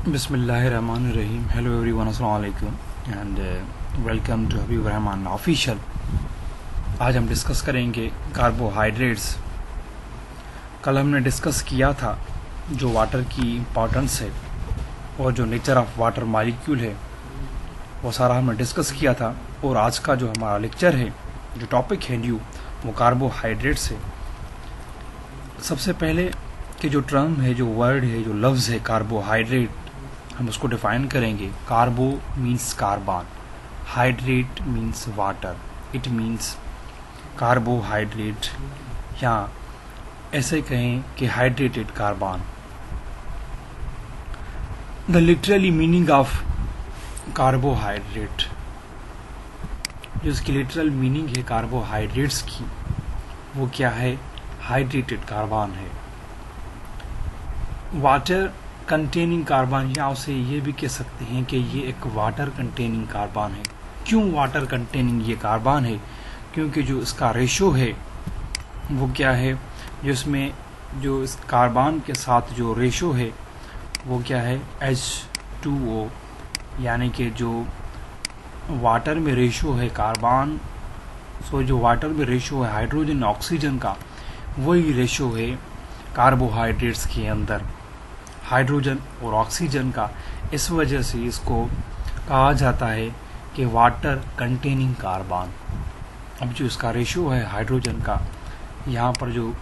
बिस्मिल्लाहिर्रहमानिर्रहीम। Hello everyone, अस्सलाम वालेकुम and welcome to Habib Rahman official. आज हम डिस्कस करेंगे कार्बोहाइड्रेट्स। कल हमने डिस्कस किया था जो वाटर की इम्पोर्टेंस है और जो नेचर ऑफ वाटर मॉलिक्यूल है, वो सारा हमने डिस्कस किया था। और आज का जो हमारा लेक्चर है, जो टॉपिक है न्यू, वो कार्बोहाइड्रेट्स है। सबसे पहले कि जो टर्म है, जो वर्ड है, जो लफ्ज़ है कार्बोहाइड्रेट, हम उसको डिफाइन करेंगे। Carbo means carbon, hydrate means water, it means carbohydrate, या ऐसे कहें कि hydrated carbon. The literally meaning of carbohydrate, जो इसकी लिटरल मीनिंग है कार्बोहाइड्रेट्स की, वो क्या है? हाइड्रेटेड कार्बन है। वाटर कंटेनिंग कार्बन, या उसे ये भी कह सकते हैं कि ये एक वाटर कंटेनिंग कार्बन है। क्यों वाटर कंटेनिंग ये कार्बन है? क्योंकि जो इसका रेशो है वो क्या है, जो इसमें जो इस कार्बन के साथ जो रेशो है वो क्या है? H2O, यानी कि जो वाटर में रेशो है कार्बन, जो वाटर में रेशो है हाइड्रोजन ऑक्सीजन का, वही रेशो है कार्बोहाइड्रेट्स के अंदर, हाइड्रोजन और ऑक्सीजन का। इस वजह से इसको कहा जाता है कि वाटर कंटेनिंग कार्बन। अब जो इसका रेशो है हाइड्रोजन का, यहाँ पर जो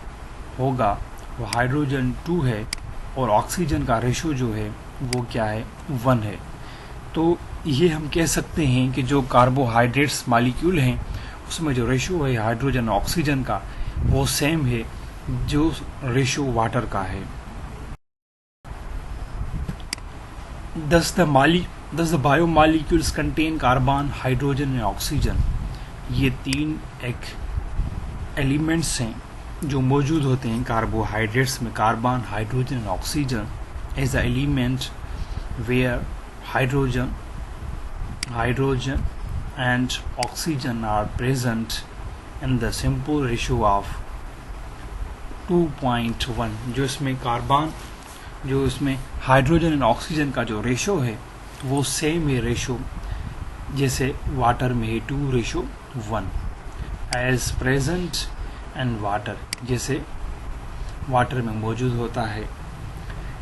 होगा वो हाइड्रोजन 2 है, और ऑक्सीजन का रेशो जो है वो क्या है? 1 है। तो ये हम कह सकते हैं कि जो कार्बोहाइड्रेट्स मॉलिक्यूल हैं उसमें जो रेशो है हाइड्रोजन ऑक्सीजन का, वो सेम है जो रेशो वाटर का है। Thus the biomolecules contain carbon, hydrogen और ऑक्सीजन। ये तीन एक एलिमेंट्स हैं जो मौजूद होते हैं कार्बोहाइड्रेट्स में, कार्बन, हाइड्रोजन और oxygen as a element where hydrogen and oxygen are present in the simple ratio of 2.1। जो इसमें कार्बन, जो इसमें हाइड्रोजन एंड ऑक्सीजन का जो रेशो है वो सेम है रेशो जैसे वाटर में है 2:1, एज प्रेजेंट एंड वाटर, जैसे वाटर में मौजूद होता है।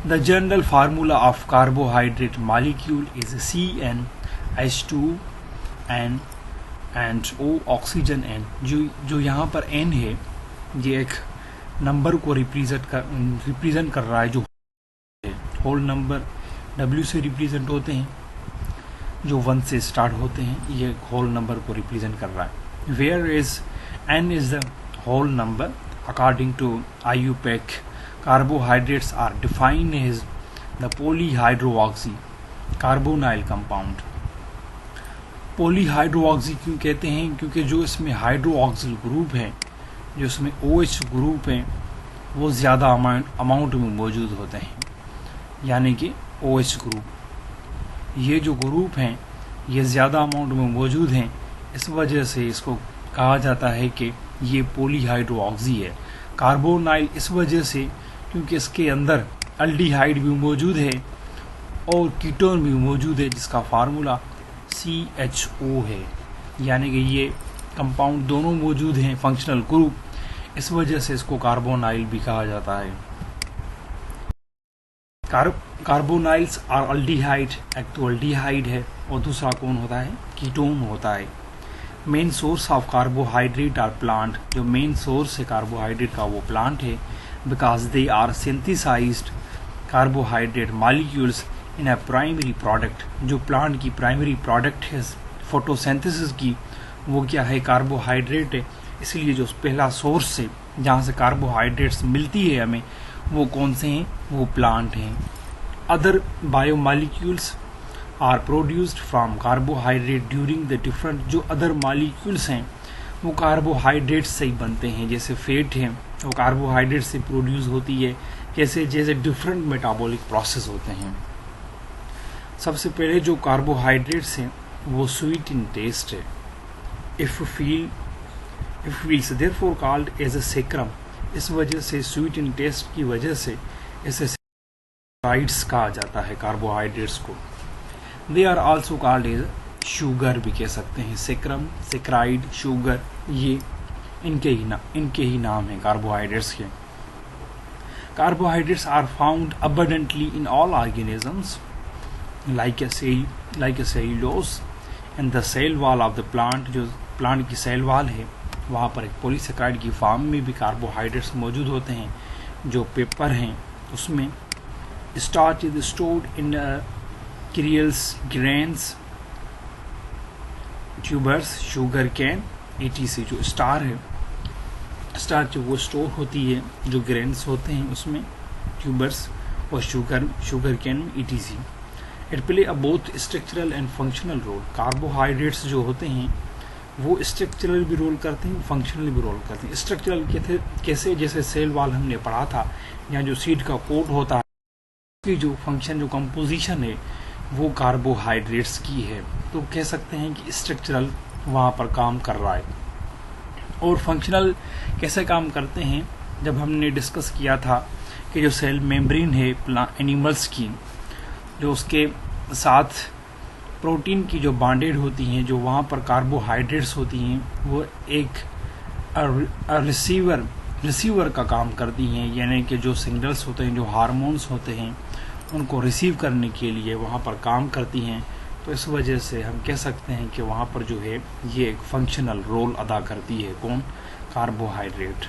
The general formula of carbohydrate molecule is CnH2n and O oxygen N। जो यहाँ पर N है, ये एक नंबर को रिप्रेजेंट कर रहा है। जो होल नंबर W से रिप्रेजेंट होते हैं, जो 1 से स्टार्ट होते हैं, ये होल नंबर को रिप्रेजेंट कर रहा है। Where is N is the whole number. According to IUPAC, carbohydrates are defined as the polyhydroxy carbonyl compound. Polyhydroxy क्यों कहते हैं? क्योंकि जो इसमें हाइड्रोऑक्सिल ग्रुप है, जो इसमें OH ग्रुप है, वो ज़्यादा अमाउंट में मौजूद होते हैं, यानी कि OH ग्रुप। ये जो ग्रुप हैं ये ज़्यादा अमाउंट में मौजूद हैं, इस वजह से इसको कहा जाता है कि ये पॉलीहाइड्रोऑक्सी है। कार्बोनाइल इस वजह से क्योंकि इसके अंदर अल्डिहाइड भी मौजूद है और कीटोन भी मौजूद है, जिसका फार्मूला CHO है, यानी कि ये कंपाउंड दोनों मौजूद हैं, फंक्शनल ग्रुप। इस वजह से इसको कार्बोनाइल भी कहा जाता है। कार्बोनाइल्स आर अल्डिहाइड, एक तो अल्डिहाइड है और दूसरा कौन होता है? कीटोन होता है। Main source of carbohydrate are plant, जो मेन सोर्स है कार्बोहाइड्रेट का वो प्लांट है, because they are synthesised carbohydrate molecules in a primary product. जो प्लांट की प्राइमरी प्रोडक्ट है फोटोसिंथेसिस की, वो क्या है? कार्बोहाइड्रेट है। इसलिए जो पहला सोर्स है जहाँ से कार्बोहाइड्रेट्स मिलती है हमें, वो कौन से हैं? वो प्लांट हैं। Other biomolecules are produced from carbohydrate during the different. जो अदर मॉलिक्यूल्स हैं वो कार्बोहाइड्रेट से ही बनते हैं, जैसे फैट है वो कार्बोहाइड्रेट से प्रोड्यूस होती है, जैसे डिफरेंट मेटाबॉलिक प्रोसेस होते हैं। सबसे पहले जो कार्बोहाइड्रेट्स हैं वो स्वीट इन टेस्ट है। If feels therefore called as a saccharum. इस वजह से स्वीट इन टेस्ट की वजह से इसे राइट्स कहा जाता है कार्बोहाइड्रेट्स को। They are also called as sugar भी कह सकते हैं, सेक्रम, सेक्राइड, शुगर, ये इनके ही नाम है कार्बोहाइड्रेट्स के। Carbohydrates are found abundantly in all organisms like a cellulose and the cell wall of the plant। जो प्लांट की सेल वाल है वहाँ पर एक पॉलीसेक्राइड की फॉर्म में भी कार्बोहाइड्रेट्स मौजूद होते हैं। जो पेपर हैं उसमें starch is stored in cereals, grains, tubers, sugarcane, etc। जो स्टार्च वो स्टोर होती है जो ग्रेन्स होते हैं उसमें, ट्यूबर्स और शुगर कैन में, etc। It play a both structural and functional role. Carbohydrates जो होते हैं वो स्ट्रक्चरल भी रोल करते हैं, फंक्शनल भी रोल करते हैं। स्ट्रक्चरल कैसे, जैसे सेल वाल हमने पढ़ा था, या जो सीड का कोट होता है उसकी जो फंक्शन, जो कंपोजिशन है वो कार्बोहाइड्रेट्स की है, तो कह सकते हैं कि स्ट्रक्चरल वहाँ पर काम कर रहा है। और फंक्शनल कैसे काम करते हैं, जब हमने डिस्कस किया था कि जो सेल मेम्ब्रेन है एनिमल्स की, जो उसके साथ प्रोटीन की जो बॉन्डेड होती हैं, जो वहाँ पर कार्बोहाइड्रेट्स होती हैं, वो एक रिसीवर का काम करती हैं, यानी कि जो सिग्नल्स होते हैं, जो हार्मोन्स होते हैं, उनको रिसीव करने के लिए वहाँ पर काम करती हैं। तो इस वजह से हम कह सकते हैं कि वहाँ पर जो है ये एक फंक्शनल रोल अदा करती है। कौन? कार्बोहाइड्रेट।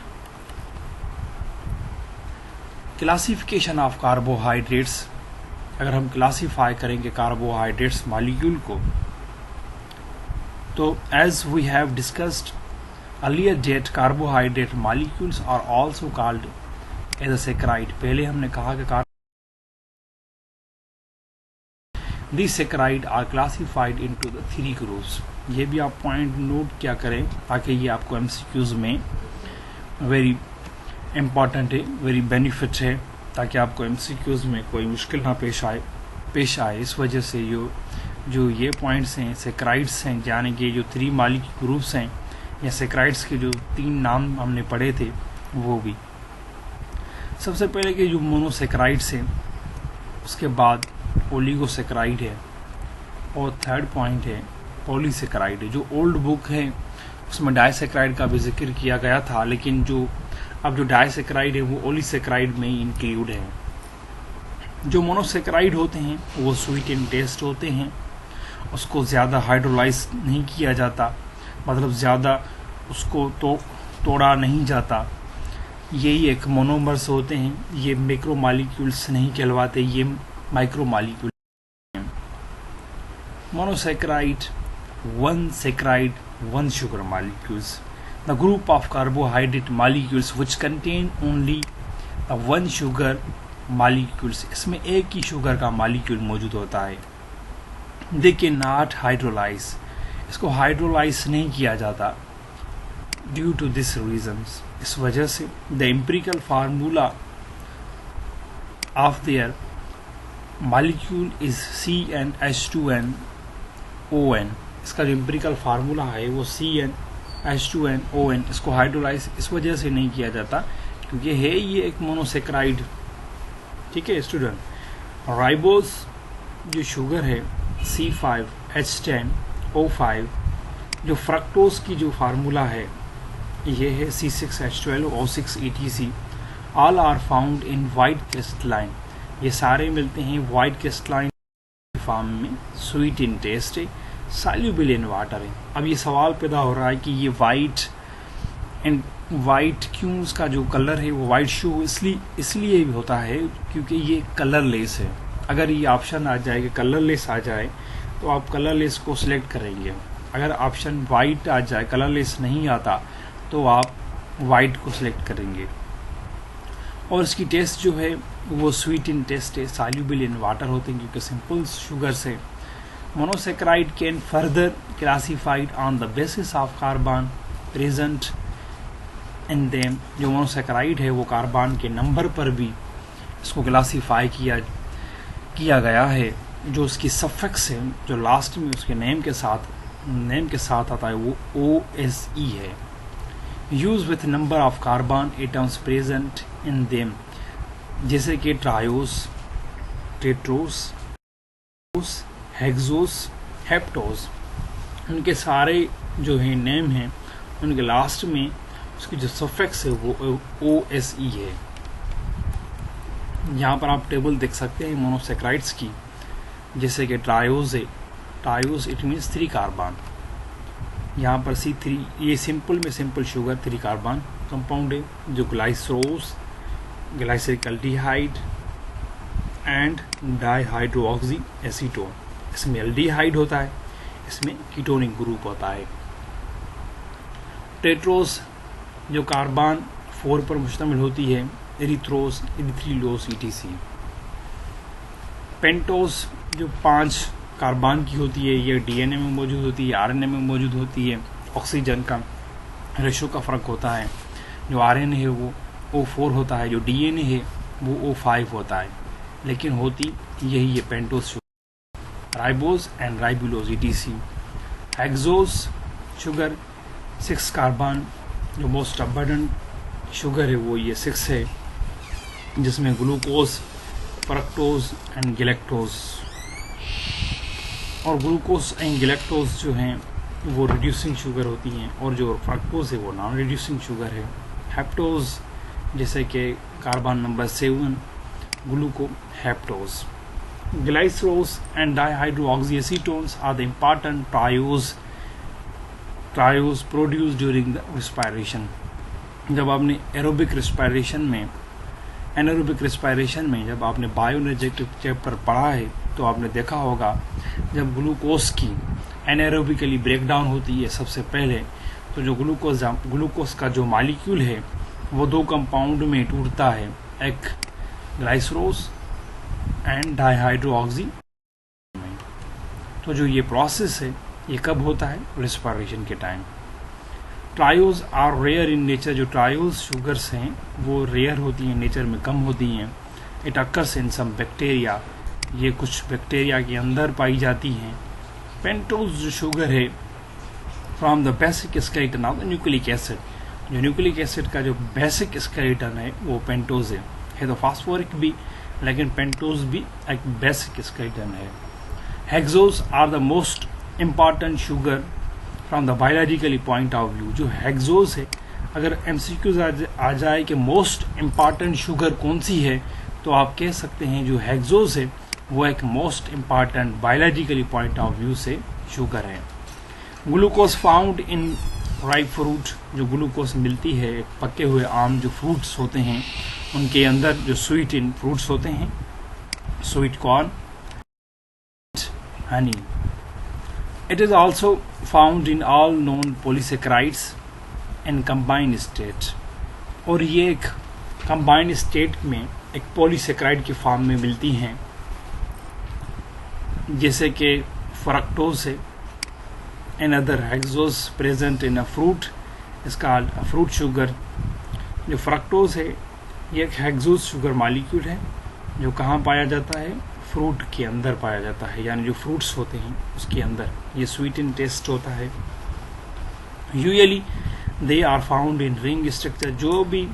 Classification of carbohydrates. अगर हम क्लासीफाई करेंगे कार्बोहाइड्रेट्स मॉलिक्यूल को, तो as we have discussed earlier that, carbohydrate molecules are also called as a saccharide. पहले हमने कहा कि these saccharide are classified into the 3 groups। ये भी आप पॉइंट नोट क्या करें ताकि ये आपको MCQs में वेरी इम्पॉर्टेंट है, वेरी बेनिफिट है, ताकि आपको MCQs में कोई मुश्किल ना पेश आए। इस वजह से जो ये पॉइंट्स हैं, सेक्राइड्स हैं, यानी कि जो 3 मॉलिक्यूल ग्रुप्स हैं, या सेक्राइड्स के जो 3 नाम हमने पढ़े थे वो भी। सबसे पहले के जो मोनोसेक्राइड्स हैं, उसके बाद ओलिगोसेक्राइड है, और थर्ड पॉइंट है पॉलीसेक्राइड है। जो ओल्ड बुक है उसमें डाइसेक्राइड का भी जिक्र किया गया था, लेकिन अब जो डाइसेक्राइड है वो ओलिसेक्राइड में ही इंक्लूड है। जो मोनोसेक्राइड होते हैं वो स्वीट इन टेस्ट होते हैं, उसको ज़्यादा हाइड्रोलाइज नहीं किया जाता, मतलब ज़्यादा उसको तोड़ा नहीं जाता। यही एक मोनोमर्स होते हैं, ये मैक्रोमॉलिक्यूल्स नहीं कहलवाते, ये micromolecule. Monosaccharide, one saccharide, one sugar molecules। The group of carbohydrate molecules which contain only the one sugar molecules। इसमें एक ही शुगर का मॉलिक्यूल मौजूद होता है। They cannot hydrolyze। इसको हाइड्रोलाइज नहीं किया जाता due to this reasons। इस वजह से the empirical formula of their molecule is CnH2nOn। इसका जो एम्पिरिकल फार्मूला है वो CnH2nOn। इसको हाइड्रोलाइज इस वजह से नहीं किया जाता क्योंकि है ये एक मोनोसेक्राइड। ठीक है स्टूडेंट। राइबोस जो शुगर है C5H10O5। जो फ्रक्टोज की जो फार्मूला है ये है C6H12O6 etc। All are found in white crystalline. ये सारे मिलते हैं वाइट क्रिस्टलाइन फॉर्म में, स्वीट इन टेस्ट है, सॉल्युबल इन वाटर है। अब ये सवाल पैदा हो रहा है कि ये वाइट क्यों, उसका जो कलर है वो वाइट शो इसलिए भी होता है क्योंकि ये कलरलेस है। अगर ये ऑप्शन आ जाए कि कलरलेस आ जाए तो आप कलरलेस को सिलेक्ट करेंगे। अगर ऑप्शन वाइट आ जाए, कलरलेस नहीं आता, तो आप वाइट को सिलेक्ट करेंगे। और इसकी टेस्ट जो है वो स्वीट इन टेस्ट है, सॉल्युबल इन वाटर होते हैं क्योंकि सिंपल शुगर से। Monosaccharide can further classified on the basis of carbon present in them. जो मोनोसेक्राइड है वो कार्बन के नंबर पर भी इसको क्लासीफाई किया गया है। जो उसकी सफिक्स है, जो लास्ट में उसके नेम के साथ आता है, वो OSE है। Use with number of carbon atoms present in them, जैसे कि ट्रायोस, टेट्रोस, हेक्सोस, हेप्टोस, उनके सारे जो है नेम हैं उनके लास्ट में उसकी जो सफिक्स है वो OSE है। यहाँ पर आप टेबल देख सकते हैं मोनोसेक्राइड्स की, जैसे कि ट्रायोज है, ट्रायोज इट मीन्स 3 कार्बन। यहाँ पर C3 ये सिंपल में सिंपल शुगर 3 कार्बन कंपाउंड है, जो ग्लाइसरोस, ग्लाइसरिक एंड डाइहाइड्रोऑक्सी एसीटोन। इसमें एल्डिहाइड होता है, इसमें कीटोनिक ग्रुप होता है। टेट्रोस जो कार्बन 4 पर मुश्तमिल होती है, एरिथ्रोस, एरिथ्रीलोस ETC। पेंटोस जो 5 कार्बन की होती है, ये DNA में मौजूद होती है, RNA में मौजूद होती है। ऑक्सीजन का रेशो का फ़र्क होता है, जो RNA है वो O4 होता है, जो DNA है वो O5 होता है, लेकिन होती यही है pentose sugar. Ribose and ribulose ETC। Hexose sugar 6 carbon, जो मोस्ट अबंडेंट शुगर है वो ये 6 है, जिसमें ग्लूकोज, फ्रक्टोज एंड गैलेक्टोज। और ग्लूकोज एंड गैलेक्टोज जो हैं वो रिड्यूसिंग शुगर होती हैं, और जो फ्रक्टोज है वो नॉन रिड्यूसिंग शुगर है। हेप्टोज जैसे कि carbon number 7 ग्लूकोहेप्टोज। ग्लाइसरोस and dihydroxyacetones are the important triose produced during the respiration। जब आपने एरोबिक रिस्पायरेशन में जब आपने बायोएनर्जेटिक चैप्टर पढ़ा है तो आपने देखा होगा, जब ग्लूकोज की एनारोबिकली ब्रेकडाउन होती है सबसे पहले, तो जो ग्लूकोज का जो मॉलिक्यूल है वो 2 कंपाउंड में टूटता है, एक ग्लाइसरोस एंड डाइहाइड्रोऑक्सी। तो जो ये प्रोसेस है ये कब होता है? रिस्पायरेशन के time. Triose are rare in nature. जो ट्रायोज शुगर्स हैं वो रेयर होती हैं, नेचर में कम होती हैं। It occurs in some bacteria, ये कुछ बैक्टीरिया के अंदर पाई जाती हैं। पेंटोज जो शुगर है from the basic skeleton of the nucleic acid, जो न्यूक्लिक एसिड का जो बेसिक स्केलेटन है वो पेंटोज है तो फास्फोरिक भी, लेकिन पेंटोज भी एक बेसिक स्केलेटन है। Hexose are the most important sugar from the biologically point of view. जो हेक्सोस है, अगर MCQs आ जाए कि मोस्ट इम्पॉर्टेंट शुगर कौन सी है, तो आप कह सकते हैं जो हेक्सोस है वो एक most important biologically point of view से शुगर है। Glucose found in ripe fruit, जो ग्लूकोज मिलती है पके हुए आम जो फ्रूट्स होते हैं उनके अंदर, जो स्वीट इन फ्रूट्स होते हैं, sweet corn, Honey. It is also found in all known polysaccharides in combined state. और ये एक कंबाइंड स्टेट में एक पॉलीसेकेराइड की फॉर्म में मिलती हैं, जैसे कि फ्रक्टोज है। Another hexose present in a fruit is called a fruit sugar. जो फ्रक्टोज है ये एक हेक्सोस शुगर मॉलिक्यूल है, जो कहाँ पाया जाता है? फ्रूट के अंदर पाया जाता है, यानी जो फ्रूट्स होते हैं उसके अंदर। ये स्वीट इन टेस्ट होता है। Usually they are found in ring structure. जो भी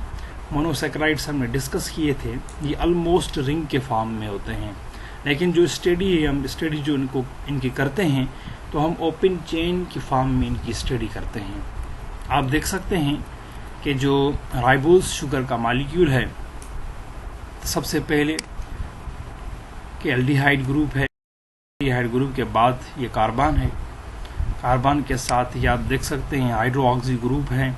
मोनोसेकेराइड्स हमने डिस्कस किए थे ये ऑलमोस्ट रिंग के फॉर्म में होते हैं, लेकिन जो स्टडी है, हम स्टडी जो इनकी करते हैं तो हम ओपन चेन की फॉर्म में इनकी स्टडी करते हैं। आप देख सकते हैं कि जो राइबोस शुगर का मॉलिक्यूल है, सबसे पहले कि एल्डिहाइड ग्रुप है, एल्डिहाइड ग्रुप के बाद ये कार्बन है, कार्बन के साथ ही आप देख सकते हैं हाइड्रोऑक्सी ग्रुप है,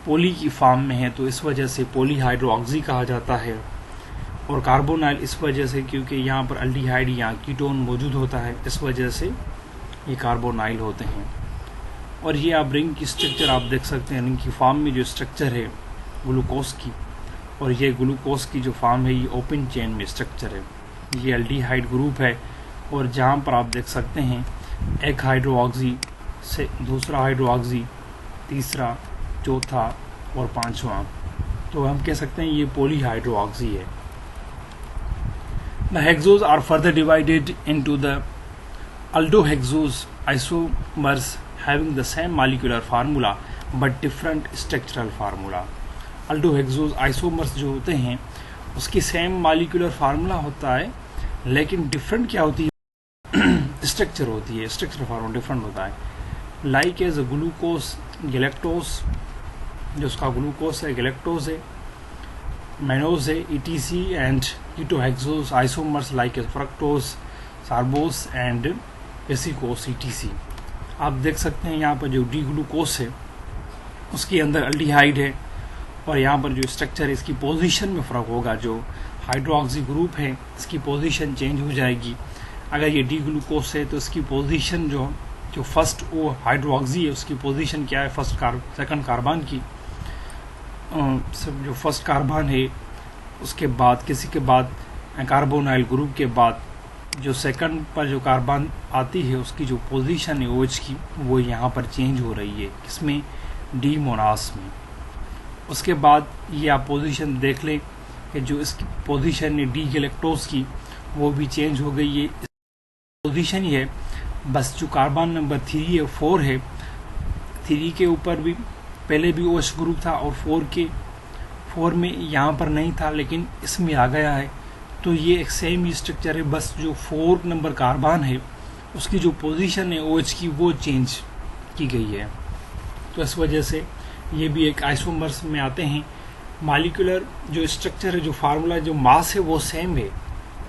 पोली की फॉर्म में है तो इस वजह से पॉलीहाइड्रोऑक्सी कहा जाता है। और कार्बोनाइल इस वजह से क्योंकि यहाँ पर एल्डिहाइड या कीटोन मौजूद होता है, इस वजह से ये कार्बोनाइल होते हैं। और ये आप रिंग की स्ट्रक्चर आप देख सकते हैं, रिंग की फॉर्म में जो स्ट्रक्चर है ग्लूकोज की, और ये ग्लूकोज की जो फॉर्म है ये ओपन चेन में स्ट्रक्चर है। ये एल्डिहाइड ग्रुप है, और जहाँ पर आप देख सकते हैं एक हाइड्रोऑक्सी से दूसरा हाइड्रोऑक्सी, तीसरा, चौथा और पांचवा, तो हम कह सकते हैं ये पॉलीहाइड्रोऑक्सी है। The hexos are further divided into the aldohexose isomers having the same molecular formula but different structural formula। aldohexose isomers जो होते हैं उसकी सेम मॉलिक्यूलर फार्मूला होता है, लेकिन डिफरेंट क्या होती है, स्ट्रक्चर होती है, स्ट्रक्चर फॉर्म डिफरेंट होता है। लाइक एज ग्लूकोस, गैलेक्टोस, जो उसका ग्लूकोस है, गैलेक्टोस है, मैनोज है, ETC and ketohexose isomers like as fructose, sorbose and psicose ETC. आप देख सकते हैं यहाँ पर जो डी ग्लूकोस है उसके अंदर अल्डिहाइड है, और यहाँ पर जो स्ट्रक्चर है इसकी पोजीशन में फ़र्क होगा। जो हाइड्रोक्सी ग्रुप है इसकी पोजीशन चेंज हो जाएगी। अगर ये डी ग्लूकोस है तो इसकी पोजीशन जो फर्स्ट वो हाइड्रोक्सी है उसकी पोजीशन क्या है, सेकंड कार्बन की, जो फर्स्ट कार्बन है उसके बाद किसी के बाद कार्बोनाइल ग्रुप के बाद जो सेकंड पर जो कार्बन आती है उसकी जो पोजीशन है OH की वो यहाँ पर चेंज हो रही है, किसमें, डी मोनास में। उसके बाद ये आप पोजीशन देख लें कि जो इसकी पोजीशन है डी गैलेक्टोस की वो भी चेंज हो गई है। पोजीशन ही है, बस जो कार्बन नंबर 3 है 4 है, 3 के ऊपर भी पहले भी OH ग्रुप था और 4 में यहाँ पर नहीं था लेकिन इसमें आ गया है। तो ये एक सेम ही स्ट्रक्चर है, बस जो 4 नंबर कार्बन है उसकी जो पोजीशन है OH की वो चेंज की गई है। तो इस वजह से ये भी एक आइसोमर्स में आते हैं। मॉलिक्यूलर जो स्ट्रक्चर है, जो फार्मूला, जो मास है वो सेम है,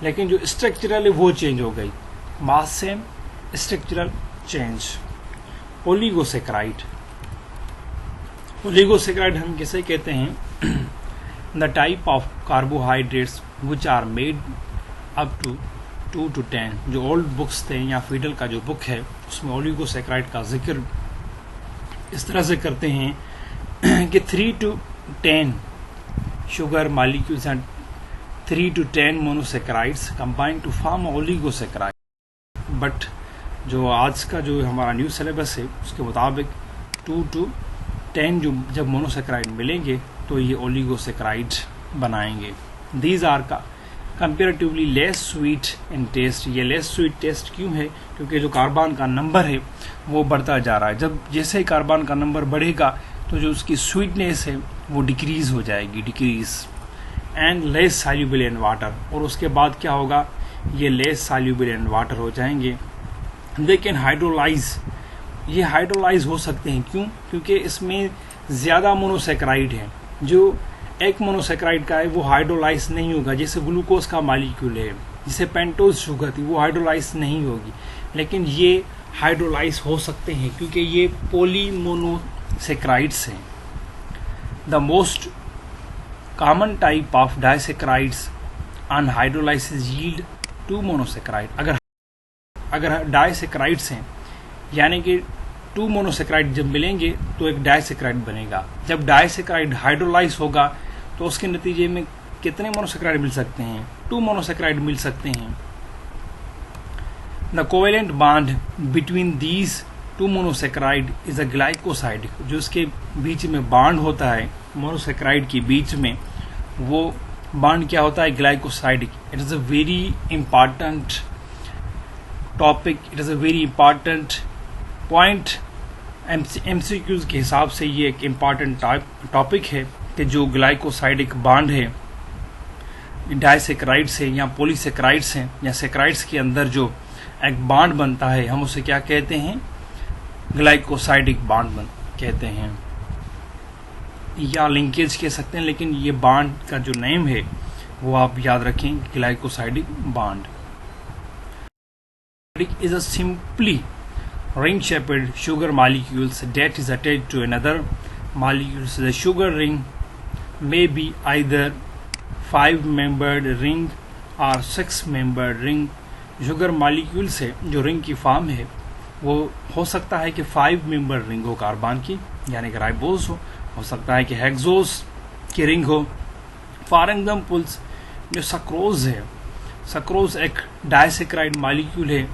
लेकिन जो स्ट्रक्चरल है वो चेंज हो गई। Mass same, structural change. Oligosaccharide, oligosaccharide हम किसे कहते हैं, the type of carbohydrates which are made up to 2 to 10। जो ओल्ड बुक्स थे या फीडल का जो बुक है उसमें ओलिगोसेक्राइड का जिक्र इस तरह से करते हैं कि 3 to 10 sugar molecules and 3 to 10 monosaccharides combine to form oligosaccharides। But जो आज का जो हमारा न्यू सिलेबस है उसके मुताबिक 2 to 10 जो जब मोनोसेक्राइड मिलेंगे तो ये ओलिगोसेक्राइड बनाएंगे। दीज आर का comparatively less sweet in taste. ये लेस स्वीट टेस्ट क्यों है, क्योंकि जो कार्बन का नंबर है वो बढ़ता जा रहा है। जब जैसे ही कार्बन का नंबर बढ़ेगा तो जो उसकी स्वीटनेस है वो डिक्रीज हो जाएगी, decrease. And less soluble in water, और उसके बाद क्या होगा, ये लेस सॉल्युबल इन वाटर हो जाएंगे। दे कैन हाइड्रोलाइज, ये हाइड्रोलाइज हो सकते हैं, क्यों, क्योंकि इसमें ज़्यादा मोनोसेक्राइड है। जो एक मोनोसेक्राइड का है वो हाइड्रोलाइज नहीं होगा, जैसे ग्लूकोज का मॉलिक्यूल है, जिसे पेंटोज शुगर थी वो हाइड्रोलाइज नहीं होगी, लेकिन ये हाइड्रोलाइज हो सकते हैं क्योंकि ये पॉलीमोनोसेक्राइड्स हैं। The most common type of disaccharides on hydrolysis yield 2 monosaccharide. अगर डाइसेक्राइड्स हैं यानी कि 2 मोनोसेक्राइड जब मिलेंगे तो एक डाइसेक्राइड बनेगा। जब डाइसेक्राइड हाइड्रोलाइज होगा तो उसके नतीजे में कितने मोनोसेक्राइड मिल सकते हैं, 2 मोनोसेक्राइड मिल सकते हैं। The covalent bond between these 2 monosaccharide is a glycoside. जो इसके बीच में बॉन्ड होता है मोनोसेक्राइड के बीच में, वो बॉन्ड क्या होता है, glycoside. It is a very important topic, it is a very important point. MCQs के हिसाब से ये एक इम्पॉर्टेंट टॉपिक है कि जो ग्लाइकोसाइडिक बॉन्ड है डाइसेक्राइड्स है या पॉलीसेक्राइड्स हैं या सेक्राइड्स के अंदर जो एक बॉन्ड बनता है हम उसे क्या कहते हैं, ग्लाइकोसाइडिक बॉन्ड कहते हैं, या लिंकेज कह सकते हैं, लेकिन ये बॉन्ड का जो नेम है वो आप याद रखें, glycosidic bond. Is a simply ring-shaped sugar molecules that is attached to another molecules. The sugar ring may be either 5-membered ring or 6-membered ring. sugar molecules से जो रिंग की फॉर्म है वो हो सकता है कि 5-membered रिंग हो कार्बन की, यानी कि राइबोस हो सकता है कि हेक्सोस की रिंग हो। फॉर एग्जाम्पल्स जो सक्रोज है, सक्रोज एक डाइसेक्राइड मॉलिक्यूल है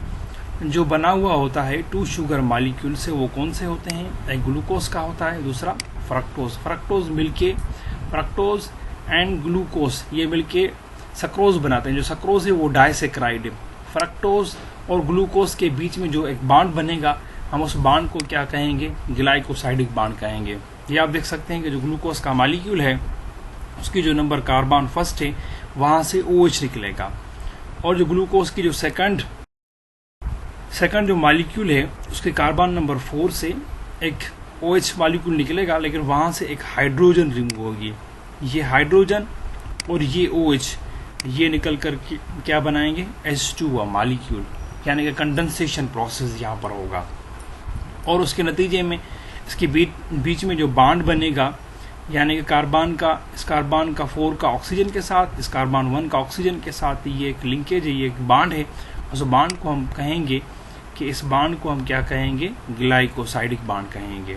जो बना हुआ होता है 2 शुगर मॉलिक्यूल से। वो कौन से होते हैं, एक ग्लूकोज का होता है, दूसरा फ्रक्टोज। फ्रक्टोज एंड ग्लूकोज ये मिलके सक्रोज बनाते हैं। जो सक्रोज है वो डाइसेक्राइड है। फ्रक्टोज और ग्लूकोज के बीच में जो एक बॉन्ड बनेगा हम उस बॉन्ड को क्या कहेंगे, ग्लाइकोसाइडिक बॉन्ड कहेंगे। ये आप देख सकते हैं कि जो ग्लूकोज का मॉलिक्यूल है उसकी जो नंबर कार्बन फर्स्ट है वहां से OH निकलेगा। और जो ग्लूकोज की जो सेकंड जो मॉलिक्यूल है उसके कार्बन नंबर 4 से एक OH मॉलिक्यूल निकलेगा, लेकिन वहां से एक हाइड्रोजन रिमूव होगी। ये हाइड्रोजन और ये OH ये निकल कर क्या बनाएंगे, H2 मॉलिक्यूल, यानी कि कंडेंसेशन प्रोसेस यहाँ पर होगा। और उसके नतीजे में इसके बीच में जो बॉन्ड बनेगा, यानी कि इस कार्बन का 4 का ऑक्सीजन के साथ, इस कार्बन 1 का ऑक्सीजन के साथ ये एक लिंकेज है, ये एक बॉन्ड है। उस बॉन्ड को हम कहेंगे कि इस बॉन्ड को हम क्या कहेंगे, ग्लाइकोसाइडिक बॉन्ड कहेंगे।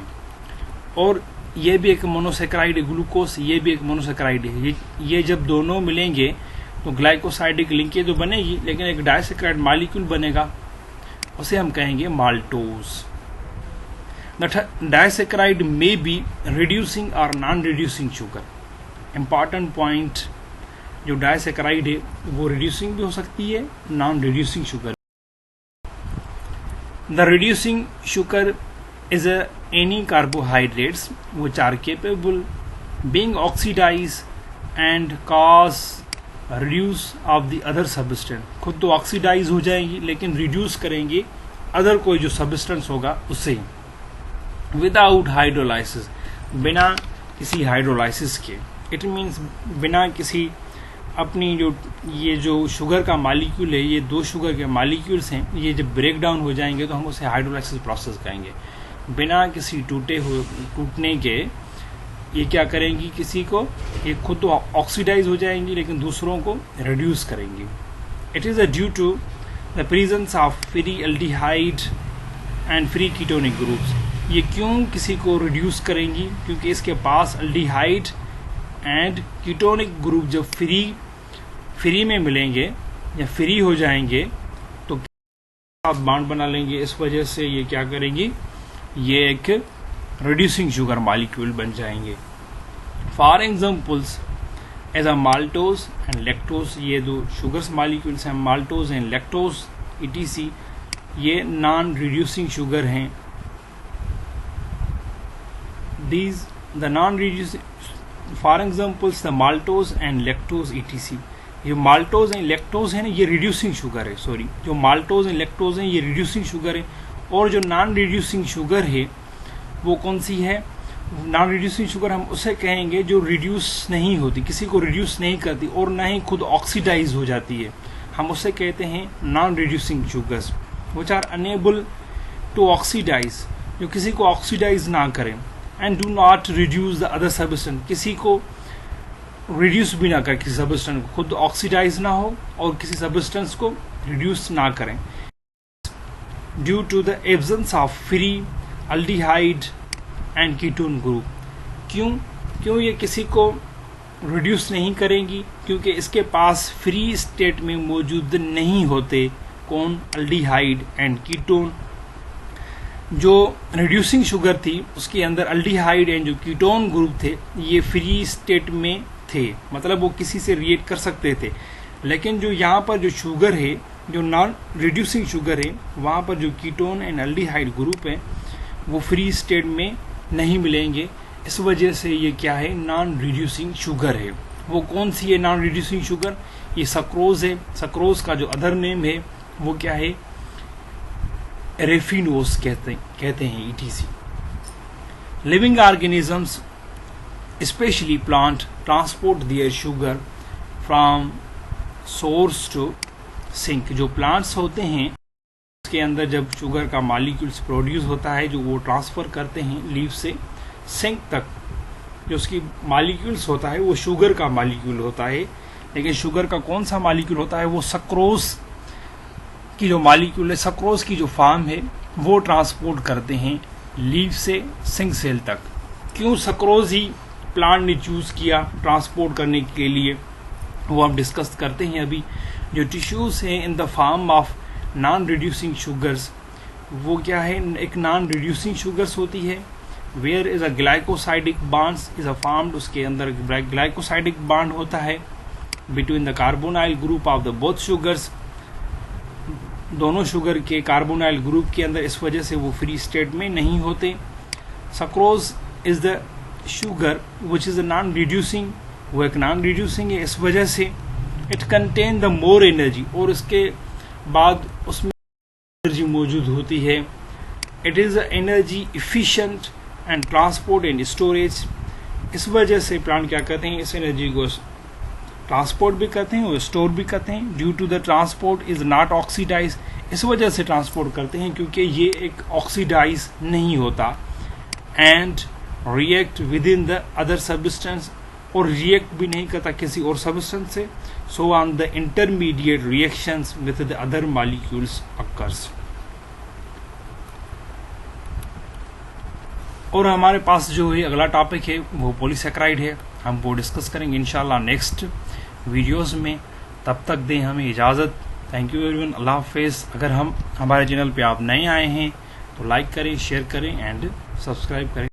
और ये भी एक मोनोसेक्राइड है, ग्लूकोज ये भी एक मोनोसेक्राइड है। ये जब दोनों मिलेंगे तो ग्लाइकोसाइडिक लिंकेज तो बनेगी, लेकिन एक डाइसेक्राइड मॉलिक्यूल बनेगा, उसे हम कहेंगे maltose. The disaccharide may be reducing or non-reducing sugar. Important point, जो डाइसेक्राइड है वो रिड्यूसिंग भी हो सकती है, non reducing sugar. The reducing sugar is any carbohydrates which are capable being oxidized and cause reduce of the other substance। खुद तो oxidise हो जाएंगी लेकिन रिड्यूस करेंगे अदर कोई जो सब्सटेंस होगा उससे, विदाउट हाइड्रोलाइसिस, बिना किसी हाइड्रोलाइसिस के। इट मीन्स बिना किसी अपनी ये जो शुगर का मॉलिक्यूल है, ये 2 शुगर के मॉलिक्यूल्स हैं, ये जब ब्रेक डाउन हो जाएंगे तो हम उसे हाइड्रोलाइसिस प्रोसेस कहेंगे। बिना किसी टूटने के ये क्या करेंगी, किसी को ये खुद तो ऑक्सीडाइज हो जाएंगी लेकिन दूसरों को रिड्यूस करेंगी। It is due to the presence of free aldehyde and free ketonic groups. ये क्यों किसी को रिड्यूस करेंगी, क्योंकि इसके पास एल्डिहाइड एंड कीटोनिक ग्रुप जब फ्री में मिलेंगे या फ्री हो जाएंगे तो साथ बॉन्ड बना लेंगे, इस वजह से ये क्या करेंगी, ये एक रिड्यूसिंग शुगर मॉलिक्यूल बन जाएंगे। For examples as a maltose and lactose, ये 2 शुगर्स मॉलिक्यूल्स हैं, माल्टोज एंड लैक्टोज ETC, ये नॉन रिड्यूसिंग शुगर हैं। The non-reducing, for example, the maltose and lactose ETC। ये maltose and lactose है ना, ये reducing sugar है, सॉरी, जो maltose and lactose है ये reducing sugar है। और जो non-reducing sugar है वो कौन सी है, non-reducing sugar हम उसे कहेंगे जो reduce नहीं होती, किसी को reduce नहीं करती और ना ही खुद oxidize हो जाती है, हम उसे कहते हैं non-reducing sugars which are unable to oxidize, जो किसी को oxidize ना करें, and do not reduce the other substance, किसी को reduce भी ना करें, किसी substance को खुद oxidize ना हो और किसी substance को reduce ना करें। due to the absence of free aldehyde and ketone group, क्यों ये किसी को reduce नहीं करेंगी, क्योंकि इसके पास free state में मौजूद नहीं होते कौन, aldehyde and ketone। जो रिड्यूसिंग शुगर थी उसके अंदर अल्डिहाइड एंड जो कीटोन ग्रुप थे ये फ्री स्टेट में थे, मतलब वो किसी से रिएक्ट कर सकते थे। लेकिन जो यहाँ पर जो शुगर है, जो नॉन रिड्यूसिंग शुगर है, वहाँ पर जो कीटोन एंड अल्डिहाइड ग्रुप है वो फ्री स्टेट में नहीं मिलेंगे, इस वजह से ये क्या है, नॉन रिड्यूसिंग शुगर है। वो कौन सी है नॉन रिड्यूसिंग शुगर, ये सक्रोज है। सक्रोज का जो अदर नेम है वो क्या है, रेफिनोस कहते हैं ETC। Living organisms specially plant transport their sugar from source to sink. जो प्लांट्स होते हैं उसके अंदर जब शुगर का मॉलिक्यूल्स प्रोड्यूस होता है, जो वो ट्रांसफर करते हैं लीफ से सिंक तक, जो उसकी मॉलिक्यूल्स होता है वो शुगर का मॉलिक्यूल होता है। लेकिन शुगर का कौन सा मॉलिक्यूल होता है, वो सक्रोज की जो मॉलिक्यूल है, सक्रोज की जो फॉर्म है वो ट्रांसपोर्ट करते हैं लीफ से सिंक सेल तक। क्यों सक्रोज ही प्लांट ने चूज किया ट्रांसपोर्ट करने के लिए, वो हम डिस्कस करते हैं अभी। जो टिश्यूज हैं in the form of non reducing sugars, वो क्या है, एक नॉन रिड्यूसिंग शुगर्स होती है। Where is a glycosidic bonds is a formed, उसके अंदर ग्लाइकोसाइडिक बॉन्ड होता है between the carbonyl group of the both sugars, दोनों शुगर के कार्बोनाइल ग्रुप के अंदर, इस वजह से वो फ्री स्टेट में नहीं होते। Sucrose is the sugar which is a non reducing, वो एक नॉन रिड्यूसिंग है, इस वजह से it contain the more energy, और उसके बाद उसमें एनर्जी मौजूद होती है। It is energy efficient and transport and storage. इस वजह से प्लांट क्या करते हैं, इस एनर्जी को ट्रांसपोर्ट भी करते हैं और स्टोर भी करते हैं। Due to the transport is not oxidise, इस वजह से ट्रांसपोर्ट करते हैं क्योंकि ये एक ऑक्सीडाइज नहीं होता। And react with in the other substance, और रिएक्ट भी नहीं करता किसी और सब्सटेंस से। So on the intermediate reactions with the other molecules occurs. और हमारे पास जो है अगला टॉपिक है वो पॉलीसैकेराइड है, हम वो डिस्कस करेंगे इंशाल्लाह नेक्स्ट वीडियोस में। तब तक दें हमें इजाज़त। थैंक यू एवरीवन, अल्लाह हाफिज़। अगर हम हमारे चैनल पे आप नए आए हैं तो लाइक करें, शेयर करें एंड सब्सक्राइब करें।